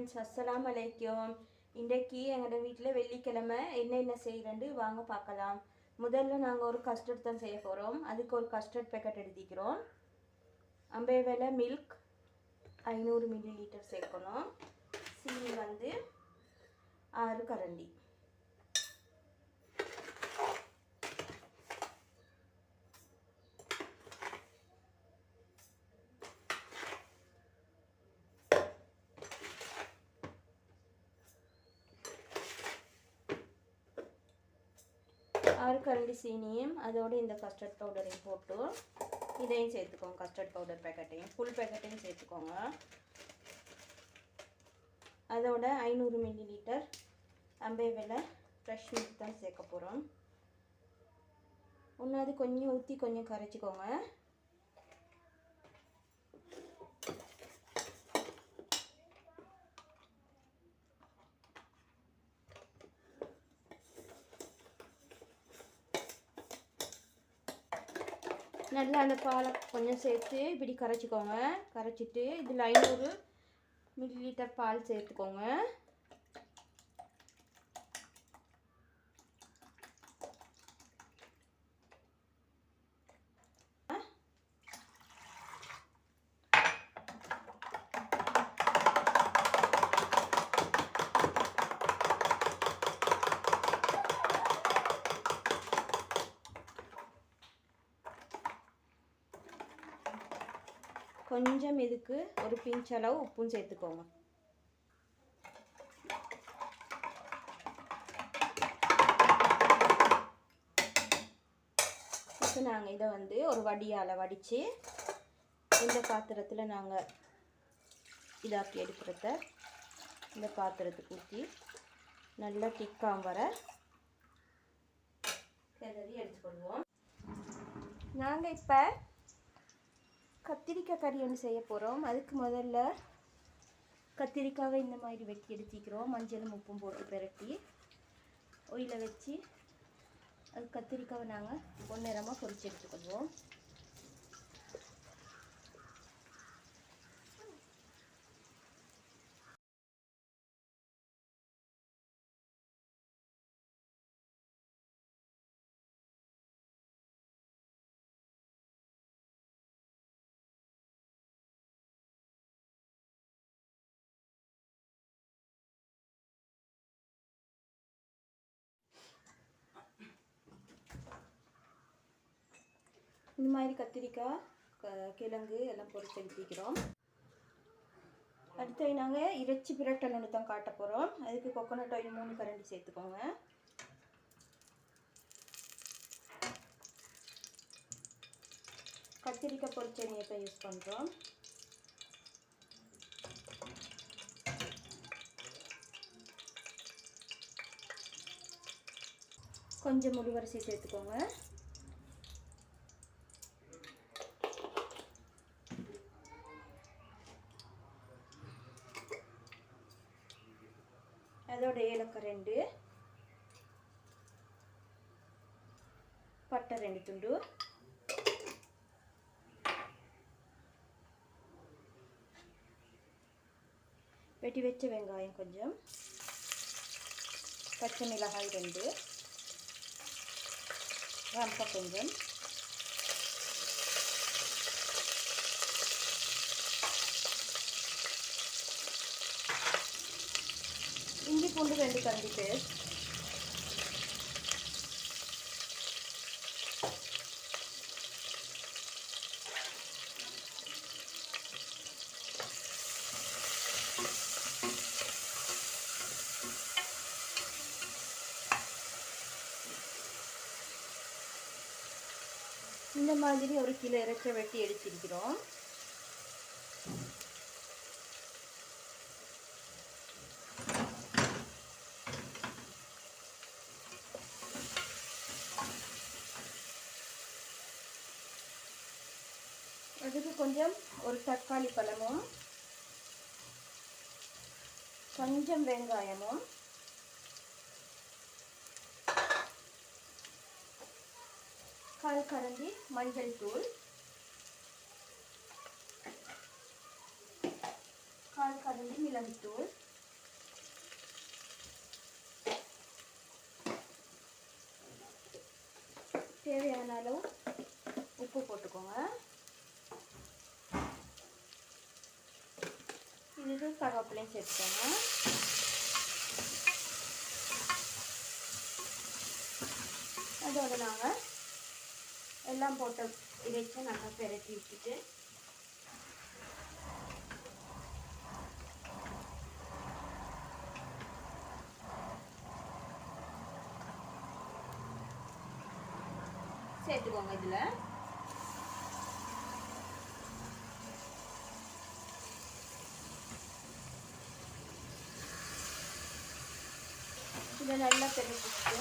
Friends, அஸ்ஸலாமு அலைக்கும். இன்றைக்கி எங்களோட வீட்டில் வெள்ளிக்கிழமை என்னென்ன செய்கிறேன்னு வாங்க பார்க்கலாம். முதல்ல நாங்கள் ஒரு கஸ்டர்ட் தான் செய்ய போகிறோம். அதுக்கு ஒரு கஸ்டர்ட் பேக்கெட் எடுத்துக்கிறோம். 50 விலை மில்க் 500 ml சேர்க்கணும். சீனி வந்து 6 கரண்டி. கரண்டி சீனியும் அதோட இந்த கஸ்டர்ட் பவுடரையும் போட்டு இதையும் சேர்த்துக்கோங்க. கஸ்டர்ட் பவுடர் பேக்கெட்டையும் ஃபுல் பேக்கெட்டையும் சேர்த்துக்கோங்க. அதோட 500 ml 50 விலை ஃப்ரெஷ் மில்க் தான் சேர்க்க போகிறோம். ஒன்றாவது கொஞ்சம் ஊற்றி கொஞ்சம் கரைச்சிக்கோங்க. நல்லா அந்த பாலை கொஞ்சம் சேர்த்து இப்படி கரைச்சிக்கோங்க. கரைச்சிட்டு இதில் 500 ml பால் சேர்த்துக்கோங்க. கொஞ்சம் இதுக்கு ஒரு பிஞ்ச் அளவு உப்பும் சேர்த்துக்கோங்க. இப்போ நாங்கள் இதை வந்து ஒரு வடியால் வடித்து இந்த பாத்திரத்தில் நாங்கள் இதாக்கி எடுக்கிறத இந்த பாத்திரத்துக்கு ஊற்றி நல்லா திக்காம வர கிளறி எடுத்துக்கொள்வோம். நாங்கள் இப்போ கத்திரிக்காய் கறி ஒன்று செய்ய போகிறோம். அதுக்கு முதல்ல கத்திரிக்காவை இந்த மாதிரி வெட்டி எடுத்துக்கிறோம். மஞ்சளும் உப்பும் போட்டு பிரட்டி ஒயிலில் வச்சு அது கத்திரிக்காவை நாங்கள் பொன்னிறமாக பொரிச்சு எடுத்துக்கொள்வோம். இந்த மாதிரி கத்திரிக்காய் கிழங்கு எல்லாம் பொரிச்சு எடுத்துக்கிறோம். அடுத்து நாங்கள் இறைச்சி பிரட்டல் ஒன்று தான் காட்ட போகிறோம். அதுக்கு கோகோனட் ஆயில் 3 கரண்டி சேர்த்துக்கோங்க. கத்திரிக்காய் பொரிச்ச எண்ணெயை தான் யூஸ் பண்ணுறோம். கொஞ்சம் முழுவரிசி சேர்த்துக்கோங்க. அதோட ஏலக்காய் 2, பட்டை 2 துண்டு, வெட்டி வச்ச வெங்காயம் கொஞ்சம், பச்சை மிளகாய் 2, ரம்பை கொஞ்சம், இஞ்சி பூண்டு 2 கரண்டி பேஸ்ட், இந்த மாதிரி ஒரு கிலோ இறைச்சி வெட்டி எடுத்திருக்கிறோம். அதுக்கு கொஞ்சம் ஒரு தக்காளி பழமும் கொஞ்சம் வெங்காயமும் கால் கரண்டி மஞ்சள் தூள், கால் கரண்டி மிளகுத்தூள், அளவு உப்பு போட்டுக்கோங்க. இதுக்கு கருவேப்பிலையும் சேர்த்துக்கோங்க. அதோட நாங்கள் எல்லாம் போட்டு இறைச்சி நல்லா பெரட்டி விட்டுட்டு சேர்த்துக்கோங்க. இதை நல்லா பெரட்டிட்டு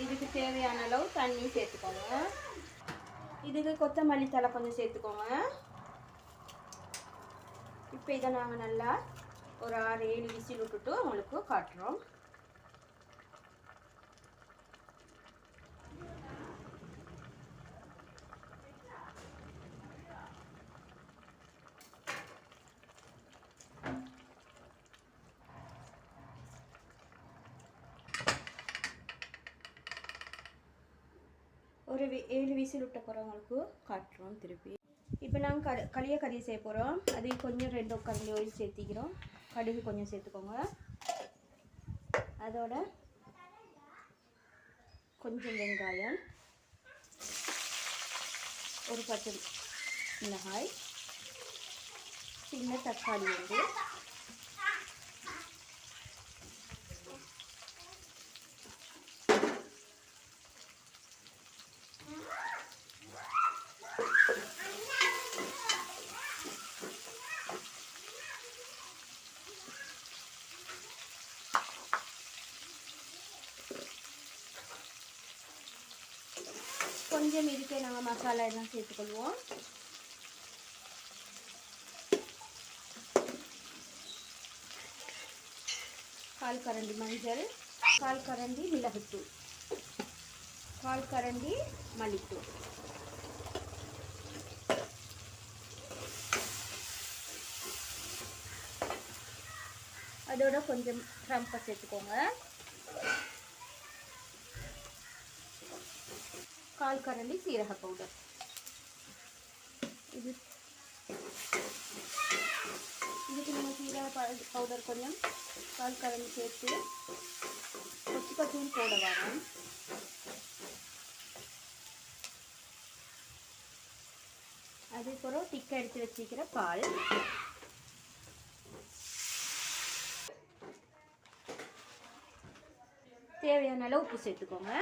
இதுக்கு தேவையான அளவு தண்ணி சேர்த்துக்கோங்க. இதுக்கு கொத்தமல்லி தழை கொஞ்சம் சேர்த்துக்கோங்க. இப்போ இதை நாங்கள் நல்லா ஒரு 6-7 விசில் விட்டுட்டு உங்களுக்கு காட்டுறோம். ஒரு 7 விசில் விட்ட போகிறவங்களுக்கு காட்டுறோம் திருப்பி. இப்போ நாங்கள் கலிய கறி செய்ய போகிறோம். அது கொஞ்சம் 2 கரண்டி ஆயில் சேர்த்திக்கிறோம். கடுகு கொஞ்சம் சேர்த்துக்கோங்க. அதோட கொஞ்சம் வெங்காயம், ஒரு பச்சை மிளகாய், சின்ன தக்காளி வந்து கொஞ்சம் இதுக்கே நாங்கள் மசாலா எல்லாம் சேர்த்துக்கொள்வோம். கால் கரண்டி மஞ்சள், கால் கரண்டி மிளகுத்தூள், கால் கரண்டி மல்லித்தூள், அதோட கொஞ்சம் ரம்பை சேர்த்துக்கோங்க. கால் கரண்டி சீரக பவுடர். இதுக்கு நம்ம சீரக பவுடர் கொஞ்சம் கால் கரண்டி சேர்த்து கொச்சியும் போட வரோம். அதுக்கப்புறம் திக்க எடுத்து வச்சுக்கிற பால், தேவையான அளவு உப்பு சேர்த்துக்கோங்க.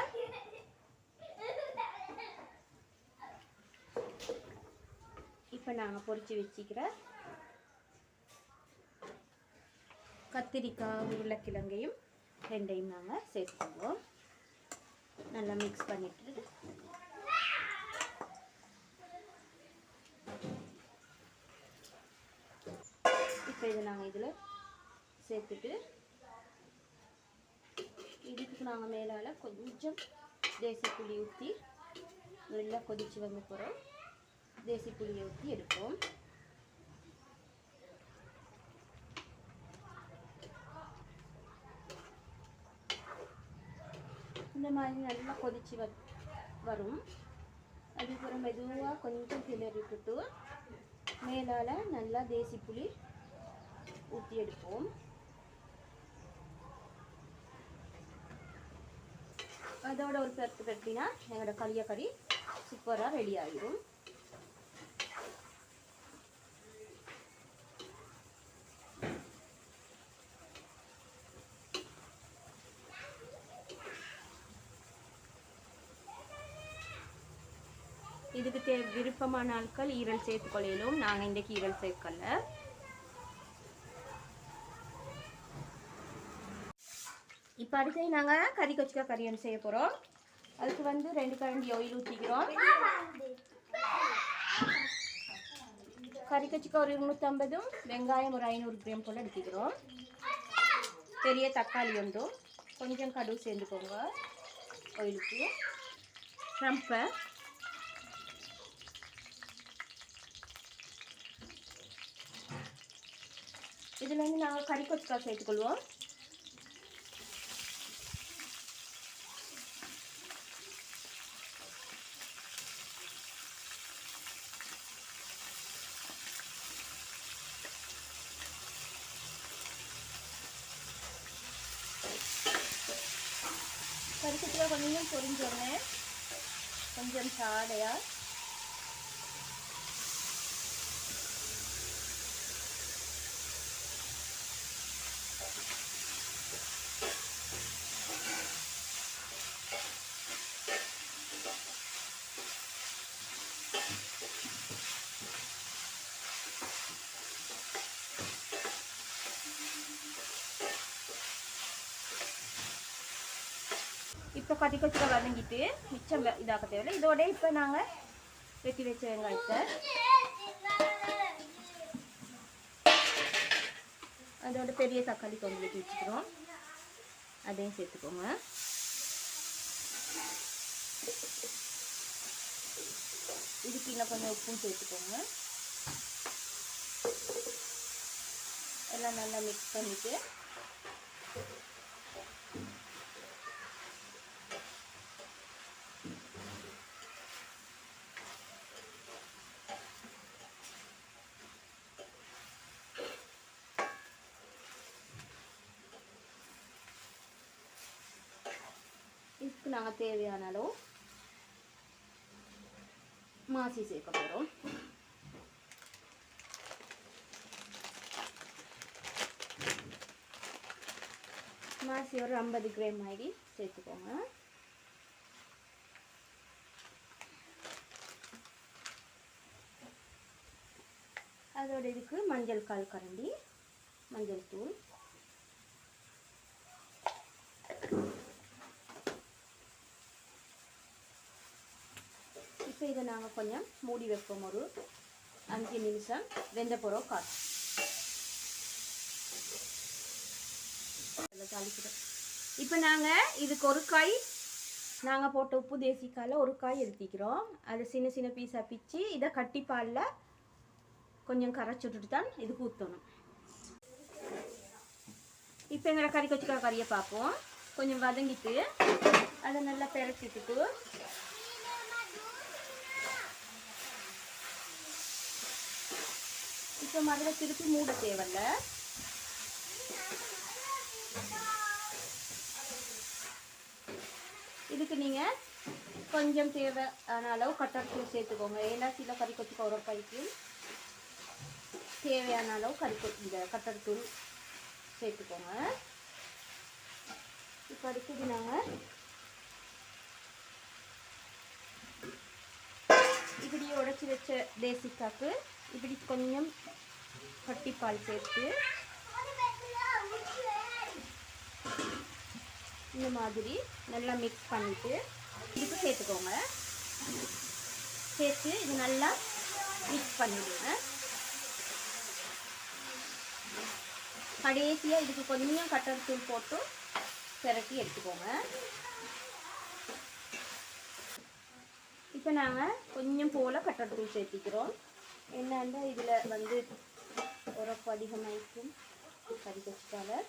இப்போ நாங்கள் பொரித்து வச்சுக்கிற கத்திரிக்காய், உருளைக்கிழங்கையும் ரெண்டையும் நாங்கள் சேர்த்துக்குவோம். நல்லா மிக்ஸ் பண்ணிட்டு இப்போ இதை நாங்கள் இதில் சேர்த்துட்டு இதுக்கு நாங்கள் மேலால் கொஞ்சம் தேசி புளி ஊற்றி நல்லா கொதித்து வந்து போகிறோம். தேசி புளியை ஊற்றி எடுப்போம். இந்த மாதிரி நல்லா கொதித்து வரும். அதுக்கப்புறம் மெதுவாக கொஞ்சம் கிளறி விட்டுட்டு மேலால் நல்லா தேசி புளி ஊற்றி எடுப்போம். அதோட ஒரு பெரட்டினா எங்களோட கலிய கறி சூப்பராக ரெடி ஆகிடும். இதுக்கு விருப்பமான ஆட்கள் ஈரல் சேர்த்துக்கொள்ளும். நாங்கள் இன்றைக்கு ஈரல் சேர்க்கல. இப்போ அடுத்து நாங்கள் கறி கொச்சிக்காய் கறி ஒன்று செய்ய போகிறோம். அதுக்கு வந்து 2 கரண்டி ஆயில் ஊற்றிக்கிறோம். கறி கொச்சிக்காய் ஒரு 250, வெங்காயம் ஒரு 500 கிராம் போல் எடுத்துக்கிறோம். பெரிய தக்காளி ஒன்றும், கொஞ்சம் கடுகு சேர்ந்துக்கோங்க. ஆயிலுக்கு ட்ரம்பை இதில் வந்து நாங்கள் கறி கொச்சுக்காய் சேர்த்துக்கொள்வோம். கறி கொச்சுக்காய் கொஞ்சம் பொரிஞ்சோடனே கொஞ்சம் சாடையாக இப்போ கறி கொச்சுக்காய் வதங்கிட்டு மிச்சம் இதாக்க தேவையில்லை. இதோட இப்போ நாங்கள் வெட்டி வச்ச வெங்காயத்தை அதோட பெரிய தக்காளி கொஞ்சம் வெட்டி வச்சுக்கிறோம், அதையும் சேர்த்துக்கோங்க. இதுக்கு இன்னும் கொஞ்சம் உப்பும் சேர்த்துக்கோங்க. எல்லாம் நல்லா மிக்ஸ் பண்ணிவிட்டு இதுக்கு நாங்கள் தேவையான அளவு மாசி சேர்க்க போகிறோம். மாசி ஒரு 50 கிராம் மாதிரி சேர்த்துக்கோங்க. அதோட இதுக்கு மஞ்சள் 1/4 கரண்டி மஞ்சள் தூள், இப்போ இதை நாங்கள் கொஞ்சம் மூடி வைப்போம். ஒரு 5 நிமிஷம் வெந்த போகிறோம் காசு தாளிக்கிறோம். இப்போ நாங்கள் இதுக்கு ஒரு காய் நாங்கள் போட்ட உப்பு தேசிக்காயில் ஒரு காய் எடுத்துக்கிறோம். அதை சின்ன சின்ன பீஸாக பிச்சு இதை கட்டிப்பாலில் கொஞ்சம் கரைச்சி விட்டுட்டு தான் இதுக்கு ஊற்றணும். இப்போ எங்களை கறி கொச்சுக்காய் கறியை பார்ப்போம். கொஞ்சம் வதங்கிட்டு அதை நல்லா பெரட்டிட்டு இப்போ முதல்ல திருப்பி மூட தேவையில்ல. இதுக்கு நீங்கள் கொஞ்சம் தேவையான அளவு கட்டர்த்தூள் சேர்த்துக்கோங்க. ஏன்னா சில கறி கொச்சுக்காய் ஒரு பைக்கு தேவையான அளவு இந்த கட்டர்த்தூள் சேர்த்துக்கோங்க. இப்போ அடுத்தது நாங்கள் இப்படி உடைச்சி வச்ச தேசிக்காக்கு இப்படி கொஞ்சம் கட்டிப்பால் சேர்த்து இந்த மாதிரி நல்லா மிக்ஸ் பண்ணிவிட்டு இதுக்கு சேர்த்துக்கோங்க. சேர்த்து இது நல்லா மிக்ஸ் பண்ணிவிடுங்க. கடைசியாக இதுக்கு கொஞ்சம் கட்டர் தூள் போட்டு பெரட்டி எடுத்துக்கோங்க. இப்போ நாங்கள் கொஞ்சம் போல் கட்டர் தூள் சேர்த்திக்கிறோம். என்னன்னா இதில் வந்து உரப்பு அதிகமாகிக்கும் கறி கொச்சுக்காய்.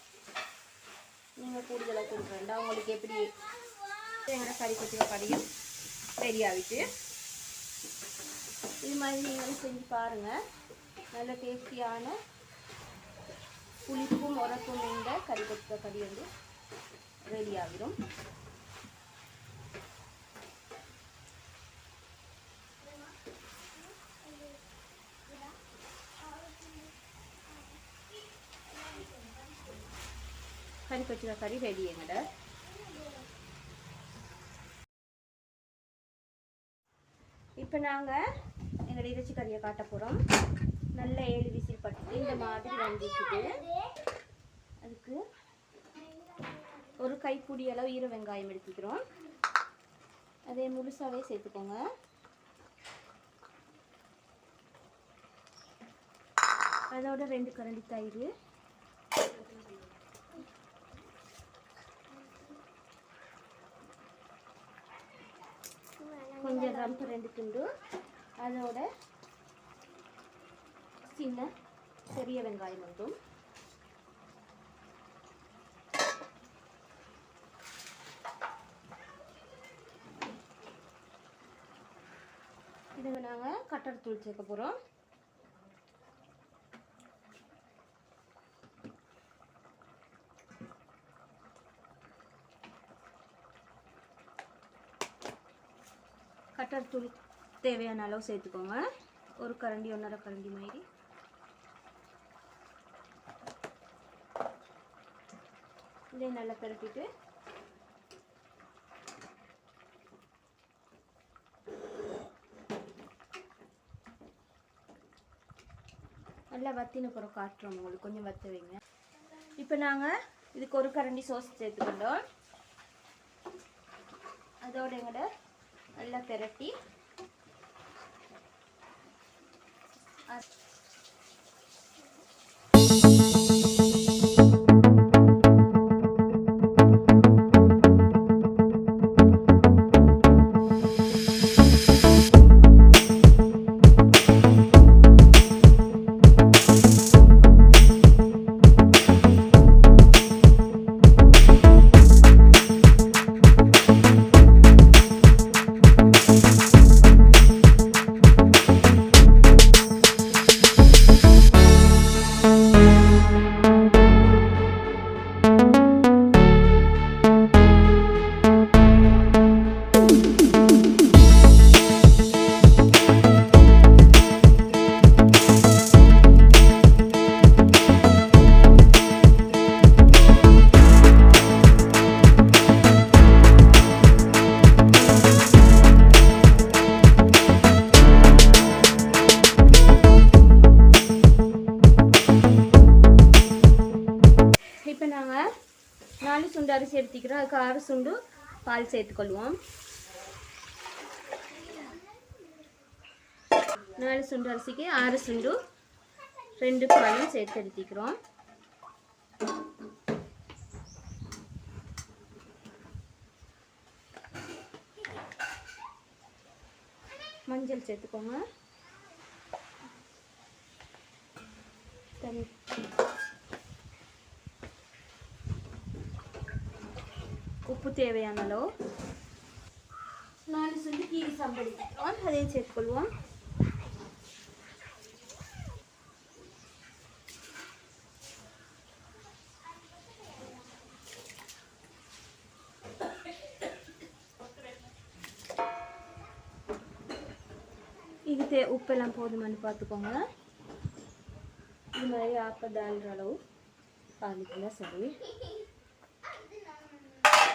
நீங்கள் கூடுதலாக கொடுக்க வேண்டாம். உங்களுக்கு எப்படி எங்களோட கறி கொச்சுக்காய் கறியும் ரெடி ஆகிட்டு இது மாதிரி நீங்களும் செஞ்சு பாருங்கள். நல்ல டேஸ்டியான புளிப்பும் உரப்பும் இந்த கறி கொச்சுக்காய் கறி வந்து ரெடி ஆகிடும். கறி கொச்சுக்காய் கறி ரெடி எங்கட. இப்போ நாங்கள் எங்களோட இறைச்சி கறியை காட்ட போகிறோம். நல்ல 7 விசில் பட்டு இந்த மாதிரி வந்துச்சுது. அதுக்கு ஒரு கைப்பிடி அளவு ஈர வெங்காயம் எடுத்துக்கிறோம். அதே முழுசாவே சேர்த்துக்கோங்க. அதோட 2 கரண்டி தயிர், கிராம்பு 2 துண்டு, அதோட சின்ன பெரிய வெங்காயம் ஒன்றும், இதை நாங்கள் கட்டர் தூள் சேர்க்க போகிறோம். கட்டர் தூள் தேவையான அளவு சேர்த்துக்கோங்க. ஒரு கரண்டி 1.5 கரண்டி மாதிரி. இதை நல்லா பரப்பிட்டு நல்லா வத்தின பிறகு காட்டுறோம் உங்களுக்கு, கொஞ்சம் வத்த வைங்க. இப்போ நாங்கள் இதுக்கு ஒரு கரண்டி சோஸ் சேர்த்துக்கிட்டோம். அதோட எங்கட நல்லா பெரட்டி இப்போ நாங்கள் 4 சுண்டு அரிசி எடுத்துக்கிறோம். அதுக்கு 6 சுண்டு பால் சேர்த்துக்கொள்வோம். 4 சுண்டு அரிசிக்கு 6 சுண்டு 2 பாலும் சேர்த்து எடுத்துக்கிறோம். மஞ்சள் சேர்த்துக்கோங்க. உப்பு தேவையான அளவு. 4 சுண்டு கீரி சாம்பல் அதையும் சேர்த்துக்கொள்வோம். இது உப்பெல்லாம் போதுமானு பார்த்துக்கோங்க. இது மாதிரி ஆப்பதான்ற அளவு பாலிக்கல சரி.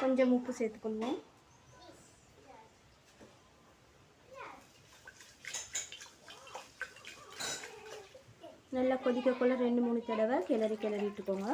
கொஞ்சம் உப்பு சேர்த்துக்கொள்வோம். நல்லா கொதிக்கக்குள்ள 2-3 தடவை கிளறி விட்டுக்கோங்க.